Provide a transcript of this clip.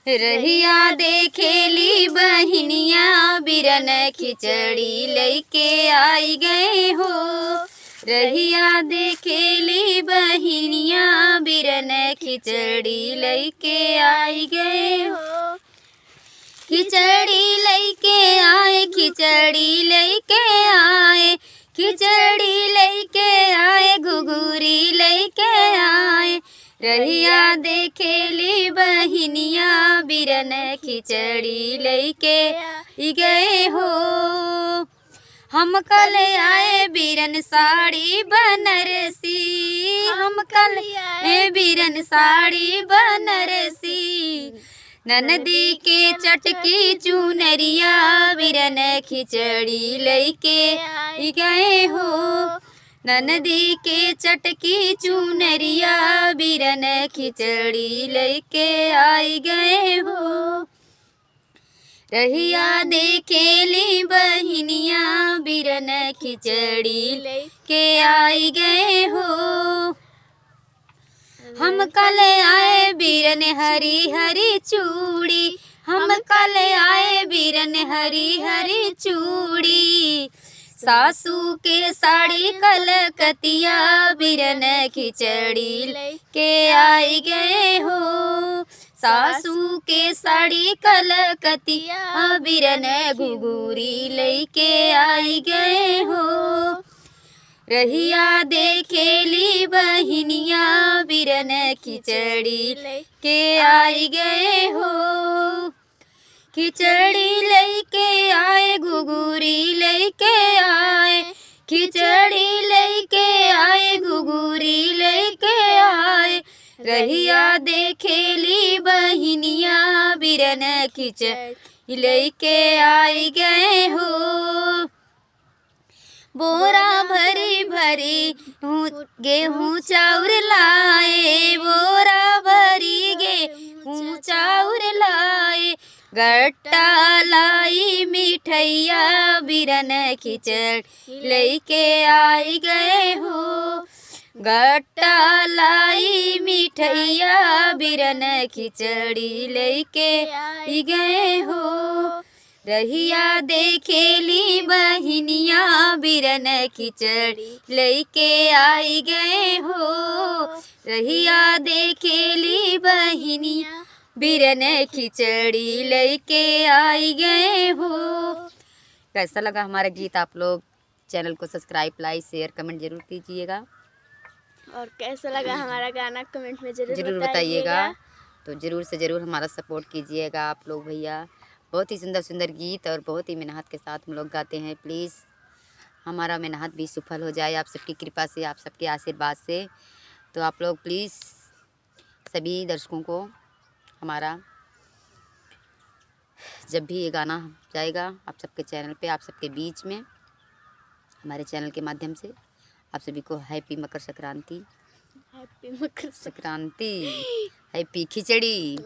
रहिया देखेली बहिनिया बिरन खिचड़ी लैके आई गए हो। रहिया देखेली बहिनिया बिरन खिचड़ी लैके आई गए हो। खिचड़ी लैके आए, खिचड़ी लैके आए, खिचड़ी लैके आए, घुघुरी लैके आए। रहिया देखेली बहिनिया बिरन खिचड़ी लैके गए हो। हम कल आए बिरन साड़ी बनारसी, हम कल आए बिरन साड़ी बनारसी। ननदी के चटकी चुनरिया बिरन खिचड़ी लैके गए हो। ननदी के चटकी चुनरिया बिरन खिचड़ी लैके आई गए हो। रहिया देखेली बहिनिया बिरन खिचड़ी लैके आई गए हो। हम कल आए बिरन हरी हरी चूड़ी, हम कल आए बिरन हरी हरी चूड़ी। सासू के साड़ी कलकतिया बिरन खिचड़ी लैके आई गए हो। सासू के साड़ी कलकतिया बिरन घुघुरी लैके आई गए हो। रहिया देखेली बहिनिया बिरन खिचड़ी लैके आई गए हो। खिचड़ी लैके आए, घुघुरी लैके आए, खिचड़ी लैके आए, घुघुरी लैके आए। रहिया देखेली बहिनिया बिरन खिचड़ी लैके आई गए हो। बोरा भरी भरी गेहूँ चाउर लाए, बोरा भरी गेहूँ चाउर लाए। गट्टा लाई मिठैया बिरन खिचड़ी लैके आई गए हो। गट्टा लाई मिठैया बिरन खिचड़ी लैके आई गए हो। रहिया देखेली बहिनिया बिरन खिचड़ी लैके आई गए हो। रहिया देखेली बहिनिया बिरन खिचड़ी लैके आई गए हो। कैसा लगा हमारा गीत? आप लोग चैनल को सब्सक्राइब, लाइक, शेयर, कमेंट जरूर कीजिएगा। और कैसा लगा हमारा गाना कमेंट में जरूर बताइएगा। तो ज़रूर से ज़रूर हमारा सपोर्ट कीजिएगा आप लोग भैया। बहुत ही सुंदर सुंदर गीत और बहुत ही मेहनत के साथ हम लोग गाते हैं। प्लीज़ हमारा मेहनत भी सफल हो जाए आप सबकी कृपा से, आप सबके आशीर्वाद से। तो आप लोग प्लीज़ सभी दर्शकों को हमारा जब भी ये गाना जाएगा आप सबके चैनल पे, आप सबके बीच में, हमारे चैनल के माध्यम से आप सभी को happy Makar Sankranti, happy Makar Sankranti, happy खिचड़ी।